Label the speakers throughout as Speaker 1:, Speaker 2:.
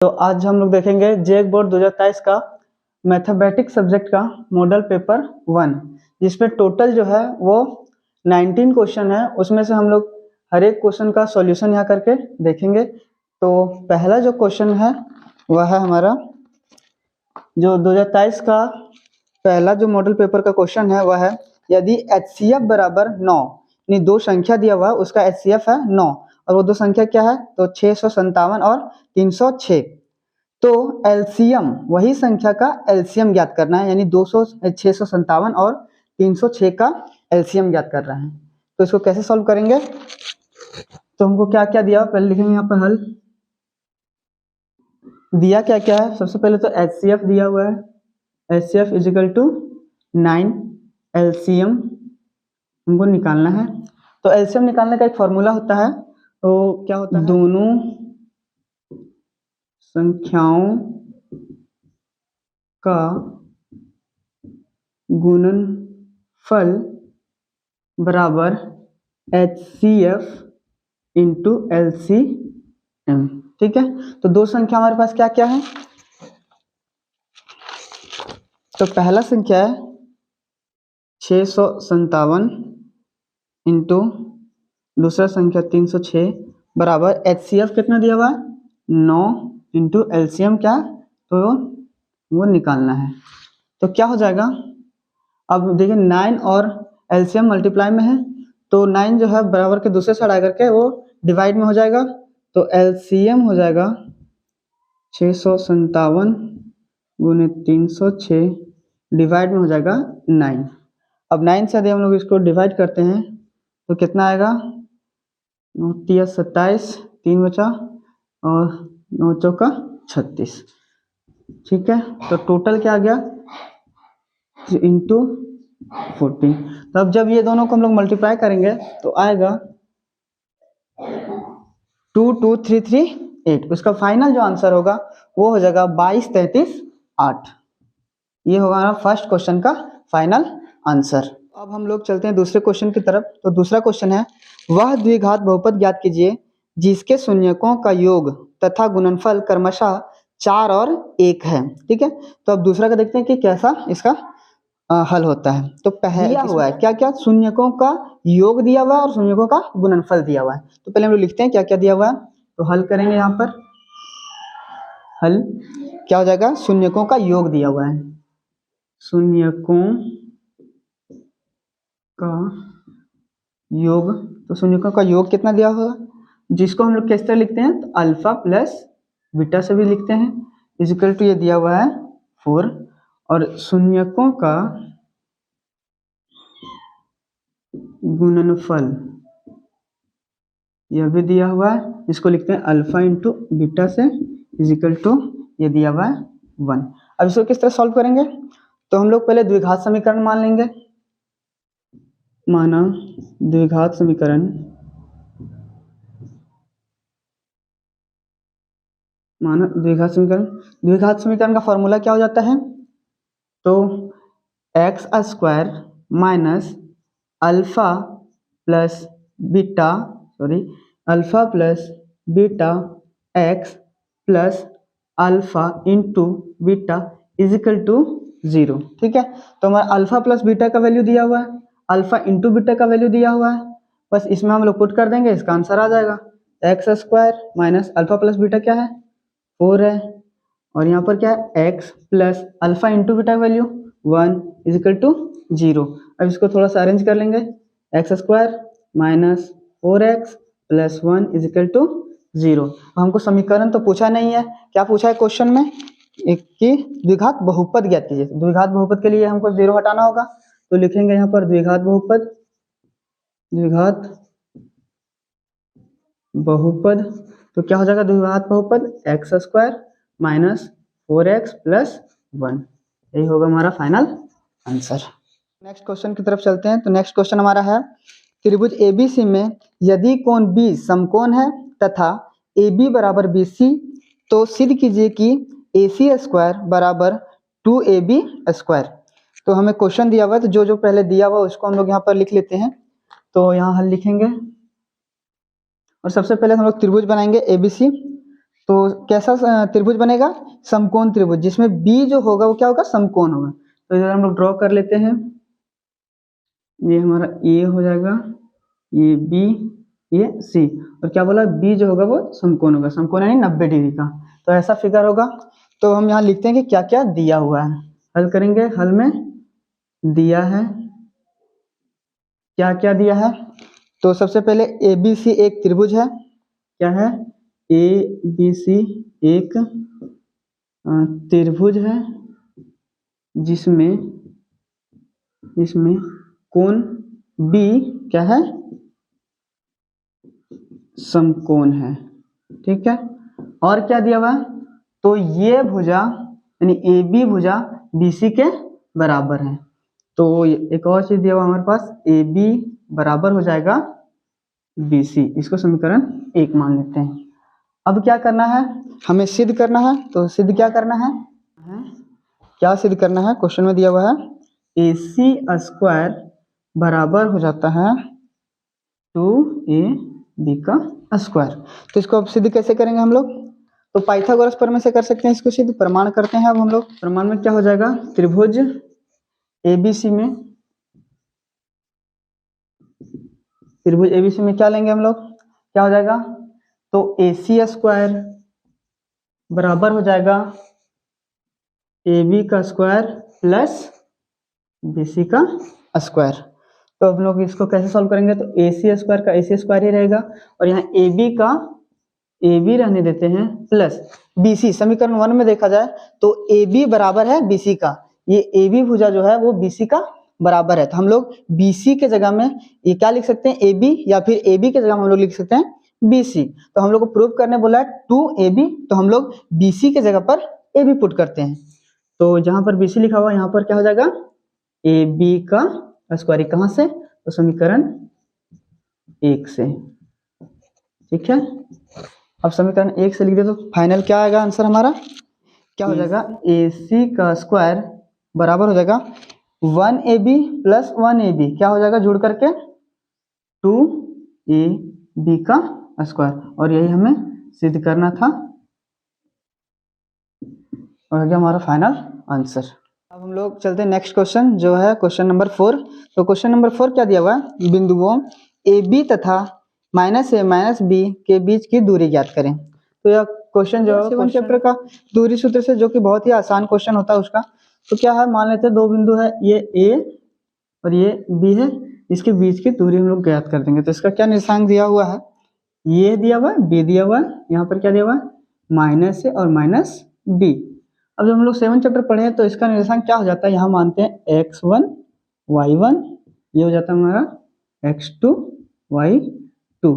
Speaker 1: तो आज हम लोग देखेंगे जेक बोर्ड 2023 का मैथमेटिक्स सब्जेक्ट का मॉडल पेपर 1, जिसमें टोटल जो है वो 19 क्वेश्चन है। उसमें से हम लोग हर एक क्वेश्चन का सॉल्यूशन यहाँ करके देखेंगे। तो पहला जो क्वेश्चन है वह है हमारा जो 2023 का पहला जो मॉडल पेपर का क्वेश्चन है वह है, यदि HCF बराबर 9, यानी दो संख्या दिया हुआ है उसका HCF है 9 और वो दो संख्या क्या है तो 657 और 306। तो एलसीएम, वही संख्या का एलसीएम ज्ञात करना है, यानी 657 और 306 का एलसीएम ज्ञात कर रहे हैं। तो इसको कैसे सॉल्व करेंगे? तो हमको क्या क्या दिया पहले लिखेंगे यहाँ पर। हल दिया क्या क्या है, सबसे पहले तो HCF दिया हुआ है, HCF इजिकल टू 9, एलसीएम हमको निकालना है। तो एलसीएम निकालने का एक फॉर्मूला होता है, तो क्या होता है, दोनों संख्याओं का गुणनफल बराबर HCF इंटू LCM। ठीक है, तो दो संख्या हमारे पास क्या क्या है, तो पहला संख्या है 657 इंटू दूसरा संख्या 306 बराबर HCF कितना दिया हुआ है 9 इंटू LCM क्या, तो वो निकालना है। तो क्या हो जाएगा, अब देखिए 9 और LCM मल्टीप्लाई में है, तो 9 जो है बराबर के दूसरे साइड आकर के वो डिवाइड में हो जाएगा, तो LCM हो जाएगा 657 गुने 306 डिवाइड में हो जाएगा 9। अब 9 से यदि हम लोग इसको डिवाइड करते हैं तो कितना आएगा, 9 27, 3 बचा और 9 चौका 36। ठीक है, तो टोटल क्या आ गया इंटू 14। तो अब जब ये दोनों को हम लोग मल्टीप्लाई करेंगे तो आएगा 22338। उसका फाइनल जो आंसर होगा वो हो जाएगा 22 33 8। ये होगा हमारा फर्स्ट क्वेश्चन का फाइनल आंसर। अब हम लोग चलते हैं दूसरे क्वेश्चन की तरफ। तो दूसरा क्वेश्चन है, वह द्विघात बहुपद ज्ञात कीजिए जिसके शून्यकों का योग तथा गुणनफल क्रमशः 4 और 1 है। ठीक है, तो अब दूसरा का देखते हैं कि कैसा इसका हल होता है। तो पहले दिया हुआ है क्या क्या, शून्यकों का योग दिया हुआ है और शून्यकों का गुणनफल दिया हुआ है। तो पहले हम लोग लिखते हैं क्या क्या दिया हुआ है, तो हल करेंगे। यहाँ पर हल क्या हो जाएगा, शून्यकों का योग दिया हुआ है, शून्यकों का योग। तो शून्यकों का योग कितना दिया हुआ, जिसको हम लोग किस तरह लिखते हैं, तो अल्फा प्लस बीटा से भी लिखते हैं, इजिकल टू ये दिया हुआ है 4। और शून्यकों का गुणनफल यह भी दिया हुआ है, इसको लिखते हैं अल्फा इंटू बीटा से, इजिकल टू ये दिया हुआ है 1। अब इसको किस तरह सॉल्व करेंगे, तो हम लोग पहले द्विघात समीकरण मान लेंगे। माना द्विघात समीकरण, द्विघात समीकरण का फॉर्मूला क्या हो जाता है, तो x square minus alpha plus beta x plus alpha into beta equal to 0। ठीक है, तो हमारा अल्फा प्लस बीटा का वैल्यू दिया हुआ है, अल्फा इंटू बीटा का वैल्यू दिया हुआ है, बस इसमें हम लोग पुट कर देंगे, इसका आंसर आ जाएगा x square minus alpha plus beta क्या है 4 है, और यहाँ पर क्या है x plus alpha into beta value 1 equal to 0। अब इसको थोड़ा सा अरेंज कर लेंगे, x square minus 4x plus 1 equal to 0। हमको समीकरण तो पूछा नहीं है, क्या पूछा है क्वेश्चन में, एक कि द्विघात बहुपद ज्ञात कीजिए। द्विघात बहुपद के लिए हमको 0 हटाना होगा, तो लिखेंगे यहाँ पर द्विघात बहुपद। तो क्या हो जाएगा द्विघात बहुपद, x square minus 4x plus 1। यही होगा हमारा फाइनल आंसर। नेक्स्ट क्वेश्चन की तरफ चलते हैं। तो नेक्स्ट क्वेश्चन हमारा है, त्रिभुज ABC में यदि कोण B समकोण है तथा AB बराबर BC, तो सिद्ध कीजिए कि AC स्क्वायर बराबर 2AB स्क्वायर। तो हमें क्वेश्चन दिया हुआ है, तो जो जो पहले दिया हुआ उसको हम लोग यहाँ पर लिख लेते हैं। तो यहाँ हल लिखेंगे और सबसे पहले हम लोग त्रिभुज बनाएंगे ABC। तो कैसा त्रिभुज बनेगा? समकोण त्रिभुज, जिसमें बी जो होगा वो क्या होगा? समकोण होगा। तो इधर हम लोग ड्रॉ कर लेते हैं। ये हमारा ए हो जाएगा, ये बी, ये सी, और क्या बोला? बी जो होगा वो समकोण होगा, समकोण यानी 90 डिग्री का। तो ऐसा फिगर होगा। तो हम यहाँ लिखते हैं कि क्या क्या दिया हुआ है। हल करेंगे। हल में दिया है, क्या क्या दिया है? तो सबसे पहले ए बी सी एक त्रिभुज है। क्या है? ए बी सी एक त्रिभुज है जिसमें कोण बी क्या है? समकोण है। ठीक है। और क्या दिया हुआ है? तो ये भुजा यानी ए बी भुजा बी सी के बराबर है। तो एक और चीज दिया हुआ हमारे पास, ए बी बराबर हो जाएगा बी सी। इसको समीकरण 1 मान लेते हैं। अब क्या करना है? हमें सिद्ध करना है। तो सिद्ध क्या करना है? क्या सिद्ध करना है? क्वेश्चन में दिया हुआ है ए सी स्क्वायर बराबर हो जाता है 2a b का स्क्वायर। तो इसको अब सिद्ध कैसे करेंगे हम लोग? तो पाइथागोरस प्रमेय से कर सकते हैं इसको सिद्ध। प्रमाण करते हैं अब हम लोग। प्रमाण में क्या हो जाएगा? त्रिभुज एबीसी में, त्रिभुज एबीसी में क्या लेंगे हम लोग? क्या हो जाएगा? तो ए सी स्क्वायर बराबर हो जाएगा ए बी का स्क्वायर प्लस बी सी का स्क्वायर। तो हम लोग इसको कैसे सॉल्व करेंगे? तो ए सी स्क्वायर का ए सी स्क्वायर ही रहेगा, और यहाँ ए बी का ए बी रहने देते हैं प्लस बी सी। समीकरण 1 में देखा जाए तो ए बी बराबर है बी सी का। ये ए बी भुजा जो है वो बी सी का बराबर है। तो हम लोग बी सी के जगह में ये क्या लिख सकते हैं? ए बी, या फिर ए बी के जगह में हम लोग लिख सकते हैं बी सी। तो हम लोग को प्रूव करने बोला है 2ab, तो हम लोग बी सी के जगह पर ए बी पुट करते हैं। तो जहां पर बी सी लिखा हुआ है यहाँ पर क्या हो जाएगा? ए बी का स्क्वायर। कहां से? तो समीकरण 1 से। ठीक है। अब समीकरण 1 से लिख दे तो फाइनल क्या आएगा आंसर हमारा? क्या हो जाएगा? ए सी का स्क्वायर बराबर हो जाएगा 1ab प्लस 1ab, क्या हो जाएगा जुड़ करके? 2ab का स्क्वायर। और यही हमें सिद्ध करना था, और गया हमारा फाइनल आंसर। अब हम लोग चलते हैं नेक्स्ट क्वेश्चन, जो है क्वेश्चन नंबर 4। तो क्वेश्चन नंबर 4 क्या दिया हुआ है? बिंदुओं ए बी तथा -a -b के बीच की दूरी ज्ञात करें। तो यह क्वेश्चन जो है 7 चैप्टर का दूरी सूत्र से, जो कि बहुत ही आसान क्वेश्चन होता है उसका। तो क्या है? मान लेते हैं दो बिंदु है, ये ए और ये बी है, इसके बीच की दूरी हम लोग ज्ञात कर देंगे। तो इसका क्या निर्देशांक दिया हुआ है? ये दिया हुआ है, बी दिया हुआ है, यहाँ पर क्या दिया हुआ है? -a और -b। अब जब हम लोग 7 चैप्टर पढ़े हैं तो इसका निर्देशांक क्या हो जाता है? यहाँ मानते हैं x1 y1, ये हो जाता है हमारा x2 y2।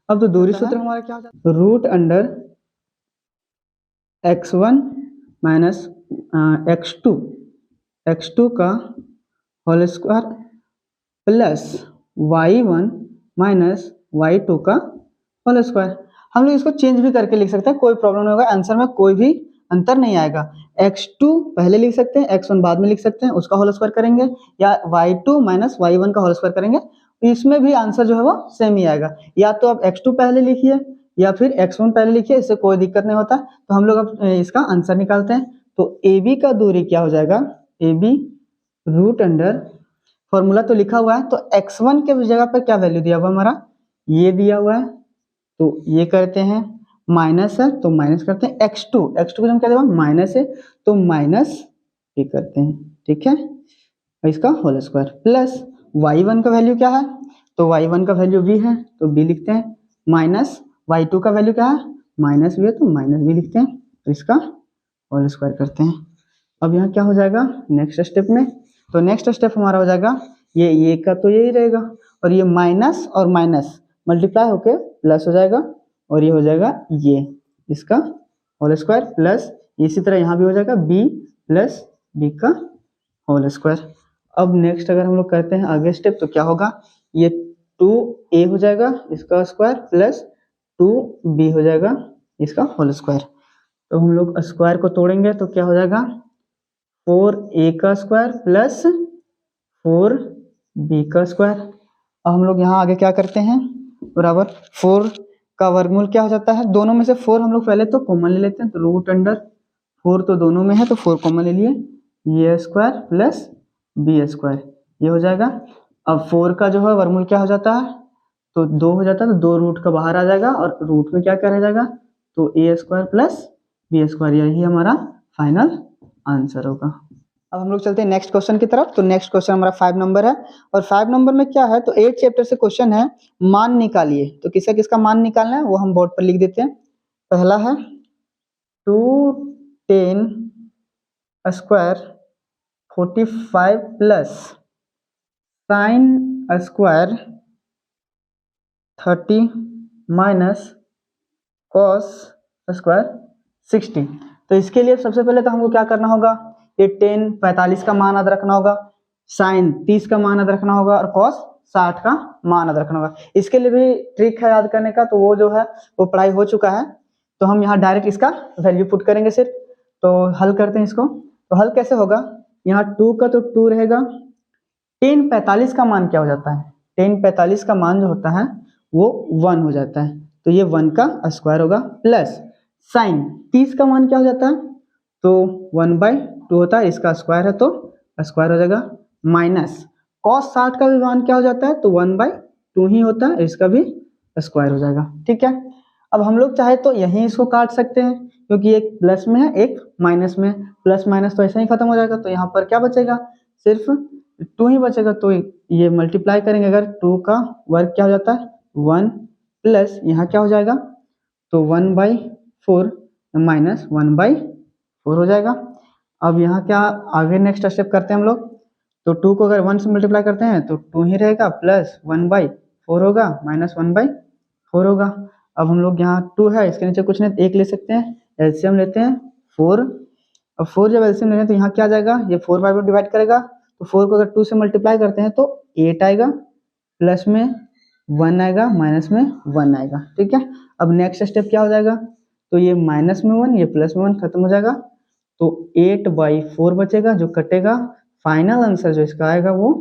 Speaker 1: अब तो दूरी सूत्र हमारा क्या हो जाता है? Root under x1 minus x2 का whole square plus y1 minus y2 का होल स्क्वायर। हम लोग इसको चेंज भी करके लिख सकते हैं, कोई प्रॉब्लम नहीं होगा, आंसर में कोई भी अंतर नहीं आएगा। x2 पहले लिख सकते हैं, x1 बाद में लिख सकते हैं, उसका होल स्क्वायर करेंगे, या y2 माइनस y1 का होल स्क्वायर करेंगे, इसमें भी आंसर जो है वो सेम ही आएगा। या तो आप x2 पहले लिखिए या फिर x1 पहले लिखिए, इससे कोई दिक्कत नहीं होता। तो हम लोग अब इसका आंसर निकालते हैं। तो AB का दूरी क्या हो जाएगा? AB रूट अंडर, फॉर्मूला तो लिखा हुआ है, तो x1 के जगह पर क्या वैल्यू दिया हुआ हमारा? ये दिया हुआ है, तो ये करते हैं, माइनस है तो माइनस करते हैं, x2 को हम क्या देगा? माइनस है तो माइनस ये करते हैं। ठीक है, इसका होल स्क्वायर प्लस y1 का वैल्यू क्या है? तो y1 का वैल्यू b है तो b लिखते हैं, माइनस y2 का वैल्यू क्या है? माइनस b है तो माइनस b लिखते हैं, तो इसका होल स्क्वायर करते हैं। अब यहाँ क्या हो जाएगा नेक्स्ट स्टेप में? तो नेक्स्ट स्टेप हमारा हो जाएगा ये का तो यही रहेगा, और ये माइनस और माइनस मल्टीप्लाई होके प्लस हो जाएगा, और ये हो जाएगा ये इसका होल स्क्वायर प्लस, इसी तरह यहाँ भी हो जाएगा b प्लस b का होल स्क्वायर। अब नेक्स्ट अगर हम लोग करते हैं आगे स्टेप, तो क्या होगा? ये 2a हो जाएगा इसका स्क्वायर प्लस 2b हो जाएगा इसका होल स्क्वायर। तो हम लोग स्क्वायर को तोड़ेंगे तो क्या हो जाएगा? 4a का स्क्वायर प्लस 4b का स्क्वायर। अब हम लोग यहाँ आगे क्या करते हैं? बराबर 4 का वर्गमूल क्या हो जाता है, दोनों में से 4 हम लोग पहले तो कॉमन ले लेते हैं, तो रूट अंडर 4 तो दोनों में है तो 4 कॉमन ले लिए, ए स्क्वायर प्लस बी स्क्वायर ये हो जाएगा। अब 4 का जो है वर्गमूल क्या हो जाता है, तो 2 हो जाता है, तो 2 रूट का बाहर आ जाएगा और रूट में क्या क्या रह जाएगा, तो ए स्क्वायर प्लस बी स्क्वायर, यही हमारा फाइनल आंसर होगा। अब हम लोग चलते हैं नेक्स्ट क्वेश्चन की तरफ। तो नेक्स्ट क्वेश्चन हमारा 5 नंबर है और 5 नंबर में क्या है, तो 8 चैप्टर से क्वेश्चन है, मान निकालिए। तो किसका किसका मान निकालना है वो हम बोर्ड पर लिख देते हैं। पहला है 210 square 45 plus sine square 30 minus cos square 60। तो इसके लिए सबसे पहले तो हमको क्या करना होगा, ये 10 45 का मान याद रखना होगा, साइन 30 का मान याद रखना होगा और कॉस 60 का मान याद रखना होगा। इसके लिए भी ट्रिक है याद करने का, तो वो जो है वो पढ़ाई हो चुका है, तो हम यहाँ डायरेक्ट इसका वैल्यू पुट करेंगे सिर्फ। तो हल करते हैं इसको। तो हल कैसे होगा, यहाँ 2 का तो 2 रहेगा, 10 45 का मान क्या हो जाता है, 10 45 का मान जो होता है वो 1 हो जाता है, तो ये 1 का स्क्वायर होगा, प्लस साइन 30 का मान क्या हो जाता है, तो 1/2 होता है, इसका स्क्वायर है तो स्क्वायर हो जाएगा, माइनस कॉस 60 का भी मान क्या हो जाता है, तो 1/2 ही होता है, इसका भी स्क्वायर हो जाएगा। ठीक है, अब हम लोग चाहे तो यहीं इसको काट सकते हैं, क्योंकि एक प्लस में है एक माइनस में, प्लस माइनस तो ऐसा ही खत्म हो जाएगा, तो यहाँ पर क्या बचेगा, सिर्फ 2 ही बचेगा। तो ये मल्टीप्लाई करेंगे, अगर 2 का वर्ग क्या हो जाता है 1 प्लस यहाँ क्या हो जाएगा, तो 1/4 माइनस 1/4 हो जाएगा। अब यहाँ क्या आगे नेक्स्ट स्टेप करते हैं हम लोग, तो 2 को अगर 1 से मल्टीप्लाई करते हैं तो 2 ही रहेगा, प्लस 1/4 होगा माइनस 1/4 होगा। अब हम लोग यहाँ 2 है, इसके नीचे कुछ नहीं 1 ले सकते हैं, एलसीएम लेते हैं 4। अब 4 जब एलसीएम लेंगे तो यहाँ क्या आ जाएगा, ये 4/4 डिवाइड करेगा, तो 4 को अगर 2 से मल्टीप्लाई करते हैं तो 8 आएगा, प्लस में 1 आएगा, माइनस में 1 आएगा। ठीक है, अब नेक्स्ट स्टेप क्या हो जाएगा, तो ये माइनस में 1 ये प्लस में 1 खत्म हो जाएगा, तो 8/4 बचेगा जो कटेगा, फाइनल आंसर जो इसका आएगा वो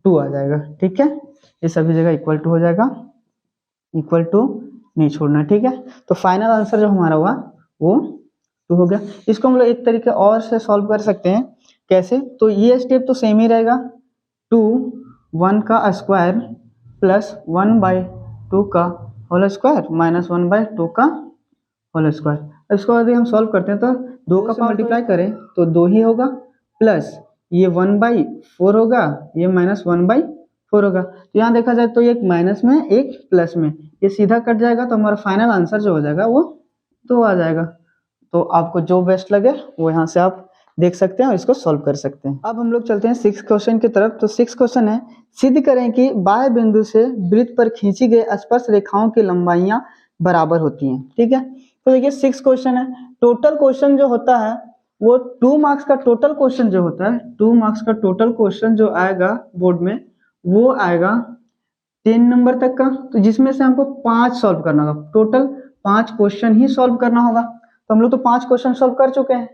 Speaker 1: 2 आ जाएगा। ठीक है, ये सभी जगह इक्वल टू हो जाएगा, इक्वल टू नहीं छोड़ना। ठीक है, तो फाइनल आंसर जो हमारा हुआ वो 2 हो गया। इसको हम लोग एक तरीके और से सॉल्व कर सकते हैं, कैसे, तो ये स्टेप तो सेम ही रहेगा, 2 1 का स्क्वायर प्लस 1/2 का होल स्क्वायर माइनस 1/2 का होल स्क्वायर। इसको यदि हम सॉल्व करते हैं तो 2 का मल्टीप्लाई करें तो 2 ही होगा, प्लस ये 1/4 होगा, ये माइनस 1/4 होगा। तो यहाँ देखा जाए तो एक माइनस में एक प्लस में, ये सीधा कट जाएगा, तो हमारा फाइनल आंसर जो हो जाएगा वो 2 आ जाएगा। तो आपको जो बेस्ट लगे वो यहाँ से आप देख सकते हैं और इसको सॉल्व कर सकते हैं। अब हम लोग चलते हैं 6 क्वेश्चन की तरफ। तो 6 क्वेश्चन है, सिद्ध करें कि बाह्य बिंदु से वृत्त पर खींची गई स्पर्श रेखाओं की लंबाइयां बराबर होती हैं। ठीक है, तो देखिए 6 क्वेश्चन है, टोटल क्वेश्चन जो होता है वो 2 मार्क्स का टोटल क्वेश्चन जो होता है, 2 मार्क्स का टोटल क्वेश्चन जो आएगा बोर्ड में वो आएगा 10 नंबर तक का, तो जिसमें से हमको 5 सॉल्व करना होगा, टोटल 5 क्वेश्चन ही सॉल्व करना होगा। तो हम लोग तो 5 क्वेश्चन सॉल्व कर चुके हैं,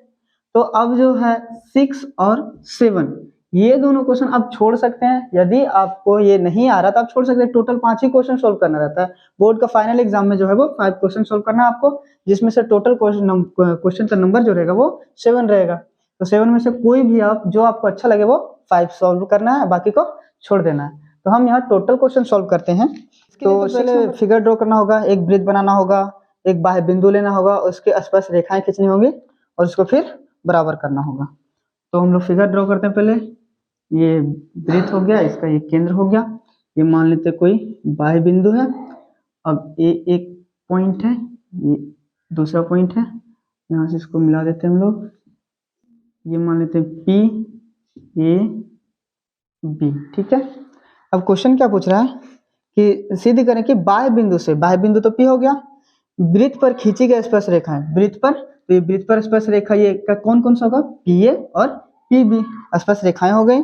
Speaker 1: तो अब जो है 6 और 7 ये दोनों क्वेश्चन आप छोड़ सकते हैं, यदि आपको ये नहीं आ रहा तो आप छोड़ सकते हैं, टोटल 5 ही क्वेश्चन सॉल्व करना रहता है। बोर्ड का फाइनल एग्जाम में जो है वो 5 क्वेश्चन सॉल्व करना है आपको, जिसमें से टोटल क्वेश्चन का नंबर जो रहेगा वो 7 रहेगा। तो 7 में से कोई भी आप जो आपको अच्छा लगे वो 5 सॉल्व करना है, बाकी को छोड़ देना है। तो हम यहाँ टोटल क्वेश्चन सॉल्व करते हैं। तो पहले फिगर ड्रॉ करना होगा, एक वृत्त बनाना होगा, एक बाह्य बिंदु लेना होगा, उसके आसपास रेखाएं खींचनी होंगी और उसको फिर बराबर करना होगा। तो हम लोग फिगर ड्रॉ करते हैं। पहले ये वृत्त हो गया, इसका ये केंद्र हो गया, ये मान लेते कोई बाह्य बिंदु है। अब ये एक पॉइंट है, ये दूसरा पॉइंट है, यहाँ से इसको मिला देते हैं हम लोग, ये मान लेते हैं P A B। ठीक है, अब क्वेश्चन क्या पूछ रहा है कि सिद्ध करें कि बाह्य बिंदु से, बाह्य बिंदु तो P हो गया, वृत्त पर खींची गई स्पर्श रेखा है, वृत्त पर, तो ये वृत्त पर स्पर्श रेखा ये कौन कौन सा होगा, PA और PB स्पर्श रेखाएं हो गई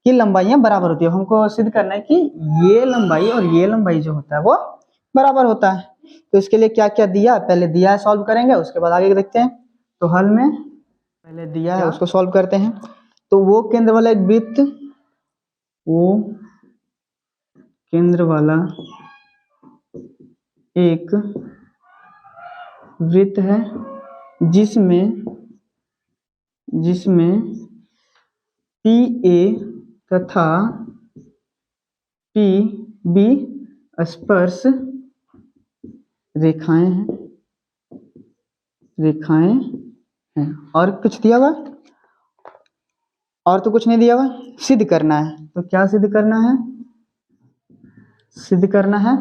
Speaker 1: कि लंबाइयां बराबर होती है। हमको सिद्ध करना है कि ये लंबाई और ये लंबाई जो होता है वो बराबर होता है। तो इसके लिए क्या क्या दिया, पहले दिया है सॉल्व करेंगे, उसके बाद आगे देखते हैं। तो हल में पहले दिया है उसको सॉल्व करते हैं। तो वो केंद्र वाला एक वृत्त, वो केंद्र वाला एक वृत्त है जिसमें पी ए तथा पी बी स्पर्श रेखाएं हैं। और कुछ दिया हुआ? और तो कुछ नहीं दिया हुआ। सिद्ध करना है, तो क्या सिद्ध करना है? सिद्ध करना है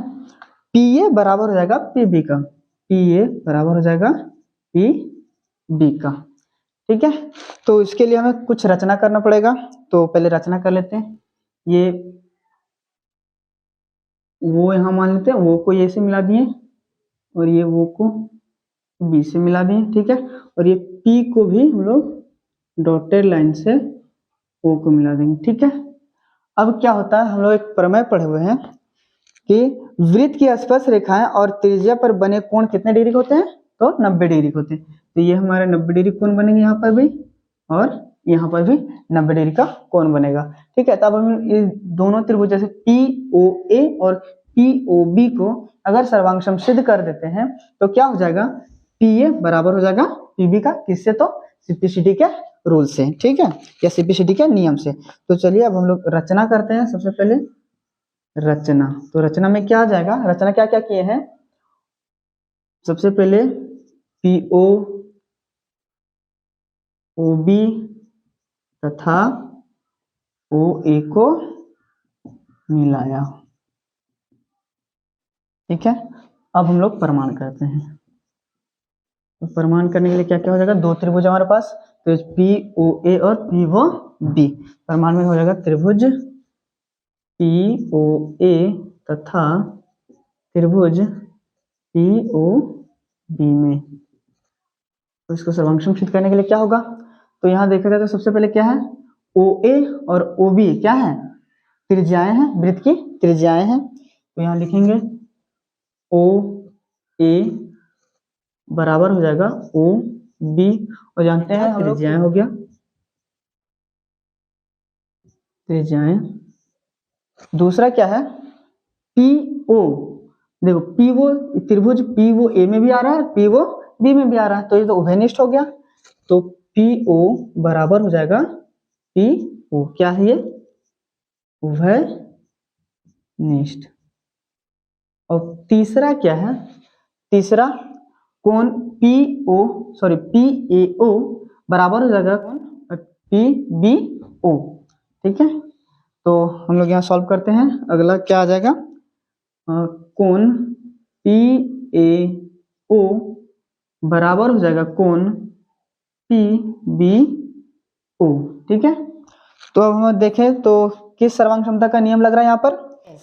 Speaker 1: पी ए बराबर हो जाएगा पी बी का, पी ए बराबर हो जाएगा पी बी का। ठीक है, तो इसके लिए हमें कुछ रचना करना पड़ेगा। तो पहले रचना कर लेते हैं। ये वो यहाँ मान लेते हैं, वो को ए से मिला दिए और ये वो को बी से मिला दिए। ठीक है, और ये पी को भी हम लोग डॉटेड लाइन से ओ को मिला देंगे। ठीक है, अब क्या होता है, हम लोग एक प्रमेय पढ़े हुए हैं कि वृत्त की स्पर्श रेखाएं और त्रिज्या पर बने कोण कितने डिग्री के होते हैं? तो 90 डिग्री के होते हैं। तो ये हमारे 90 डिग्री कोण बनेंगे यहाँ पर भी, और यहाँ पर भी 90 डिग्री का कोण बनेगा। ठीक है, तब हम ये दोनों त्रिभुज जैसे पी ओ ए और पी ओ बी को अगर सर्वांग सिद्ध कर देते हैं तो क्या हो जाएगा? पी ए बराबर हो जाएगा पी बी का। किससे? तो सिम्प्लिसिटी के रूल से। ठीक है, या सिम्प्लिसिटी के नियम से। तो चलिए अब हम लोग रचना करते हैं। सबसे पहले रचना, तो रचना में क्या आ जाएगा? रचना क्या क्या किए हैं? सबसे पहले पी ओ ओ बी तथा ओ ए को मिलाया। ठीक है, अब हम लोग प्रमाण करते हैं। तो प्रमाण करने के लिए क्या क्या हो जाएगा? दो त्रिभुज हमारे पास, तो पी ओ ए और पी ओ बी। प्रमाण में हो जाएगा त्रिभुज पी ओ ए तथा त्रिभुज पी ओ बी में। तो इसको सर्वांग सिद्ध करने के लिए क्या होगा? तो यहाँ देखा जाए तो सबसे पहले क्या है? ओ ए और ओ बी क्या है? त्रिज्याएं हैं, वृत्त की त्रिज्याएं हैं। तो यहाँ लिखेंगे ओ ए बराबर हो जाएगा ओ बी, और जानते हैं हम लोग त्रिज्याएं हो गया, त्रिज्याएं। दूसरा क्या है? पी ओ, देखो पी वो त्रिभुज पी वो ए में भी आ रहा है, पी वो बी में भी आ रहा है, तो ये तो उभयनिष्ठ हो गया। तो पी ओ बराबर हो जाएगा पी ओ, क्या है ये? उभयनिष्ठ। और तीसरा क्या है? तीसरा कोण पी ए ओ बराबर हो जाएगा कोण पी बी ओ। ठीक है, तो हम लोग यहाँ सॉल्व करते हैं। अगला क्या आ जाएगा? कोण पी ए ओ बराबर हो जाएगा कोण पी बी ओ। ठीक है, तो अब हम देखें तो किस सर्वांग क्षमता का नियम लग रहा है यहाँ पर?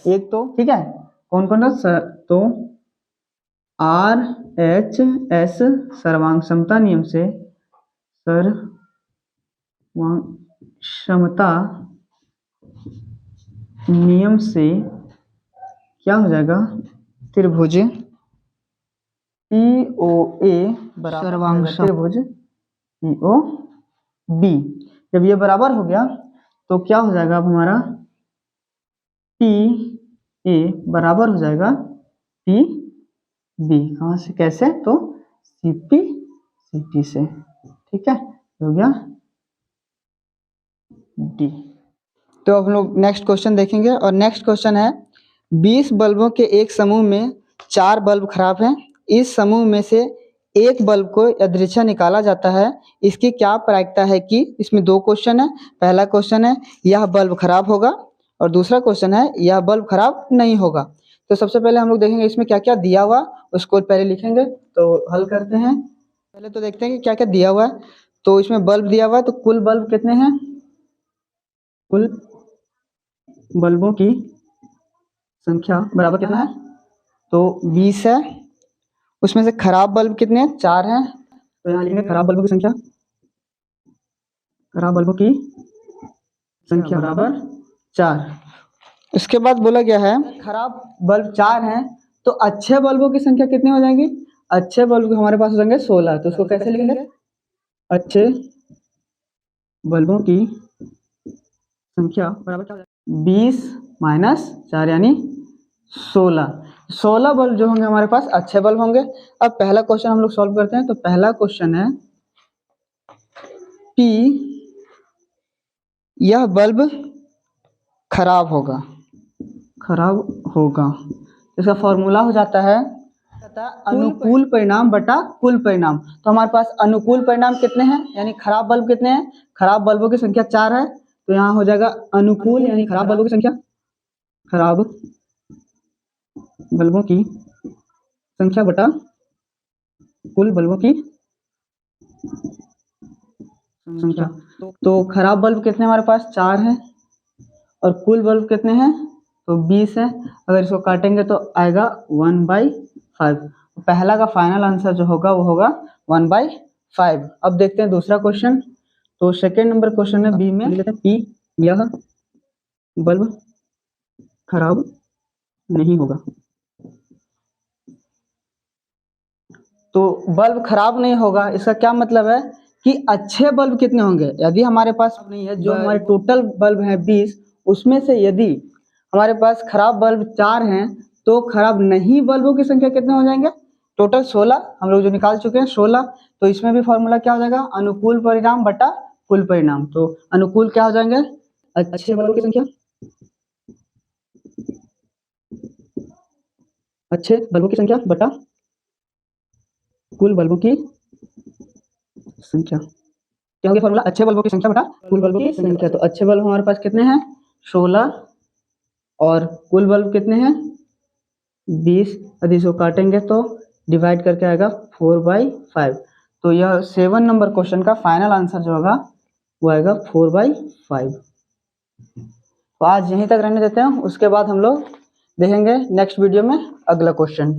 Speaker 1: एक तो ठीक है, कौन कौन सा? तो आर एच एस सर्वांग क्षमता नियम से, सर्वांग क्षमता नियम से क्या हो जाएगा? त्रिभुज पी ओ ए बराबर त्रिभुज पी ओ बी। जब ये बराबर हो गया तो क्या हो जाएगा? अब हमारा पी ए बराबर हो जाएगा पी बी। कहाँ से? कैसे? तो सीपी सीटी से। ठीक है, हो गया डी। तो अब हम लोग नेक्स्ट क्वेश्चन देखेंगे, और नेक्स्ट क्वेश्चन है 20 बल्बों के एक समूह में 4 बल्ब खराब हैं। इस समूह में से एक बल्ब को यादृच्छा निकाला जाता है, इसकी क्या प्रायिकता है? कि इसमें दो क्वेश्चन है। पहला क्वेश्चन है यह बल्ब खराब होगा, और दूसरा क्वेश्चन है यह बल्ब खराब नहीं होगा। तो सबसे पहले हम लोग देखेंगे इसमें क्या क्या दिया हुआ, उसको पहले लिखेंगे। तो हल करते हैं। पहले तो देखते हैं कि क्या क्या दिया हुआ है। तो इसमें बल्ब दिया हुआ है, तो कुल बल्ब कितने हैं? कुल बल्बों की संख्या बराबर कितना है? तो 20 है। उसमें से खराब बल्ब कितने हैं? 4 हैं। तो यहाँ लिखेंगे खराब बल्बों की संख्या, खराब बल्बों की संख्या बराबर 4। उसके बाद बोला गया है खराब बल्ब 4 हैं, तो अच्छे बल्बों की संख्या कितनी हो जाएंगी? अच्छे बल्ब हमारे पास हो जाएंगे 16। तो उसको कैसे लिखेंगे? अच्छे बल्बों की संख्या बराबर क्या हो जाएगा? 20 - 4 यानी 16। 16 बल्ब जो होंगे हमारे पास अच्छे बल्ब होंगे। अब पहला क्वेश्चन हम लोग सॉल्व करते हैं। तो पहला क्वेश्चन है कि यह बल्ब खराब होगा, इसका फॉर्मूला हो जाता है अनुकूल परिणाम बटा कुल परिणाम। तो हमारे पास अनुकूल परिणाम कितने हैं, यानी खराब बल्ब कितने हैं, खराब बल्बों की संख्या 4 है। तो यहाँ हो जाएगा अनुकूल यानी खराब बल्बों की संख्या, खराब बल्बों की संख्या बटा कुल बल्बों की संख्या। तो खराब बल्ब कितने हमारे पास 4 है और कुल बल्ब कितने हैं, तो 20 है। अगर इसको काटेंगे तो आएगा 1/5। पहला का फाइनल आंसर जो होगा वो होगा 1/5। अब देखते हैं दूसरा क्वेश्चन। तो सेकेंड नंबर क्वेश्चन है बी में कि यह बल्ब खराब नहीं होगा। तो बल्ब खराब नहीं होगा, इसका क्या मतलब है कि अच्छे बल्ब कितने होंगे। यदि हमारे पास नहीं है, जो हमारे टोटल बल्ब है 20, उसमें से यदि हमारे पास खराब बल्ब 4 हैं तो खराब नहीं बल्बों की संख्या कितने हो जाएंगे, टोटल 16 हम लोग जो निकाल चुके हैं 16। तो इसमें भी फॉर्मूला क्या हो जाएगा, अनुकूल परिणाम बटा कुल परिणाम। तो अनुकूल क्या हो जाएंगे, अच्छे बल्बों की संख्या, अच्छे बल्बों की संख्या बटा कुल बल्बों की संख्या। क्या हो गया फॉर्मूला, अच्छे बल्बों की संख्या बटा कुल बल्बों की संख्या। तो अच्छे बल्ब हमारे पास कितने हैं 16 और कुल बल्ब कितने हैं 20। यदि इसको काटेंगे तो डिवाइड करके आएगा 4/5। तो यह 7 नंबर क्वेश्चन का फाइनल आंसर जो होगा वो आएगा 4/5। तो आज यहीं तक रहने देते हैं, उसके बाद हम लोग देखेंगे नेक्स्ट वीडियो में अगला क्वेश्चन।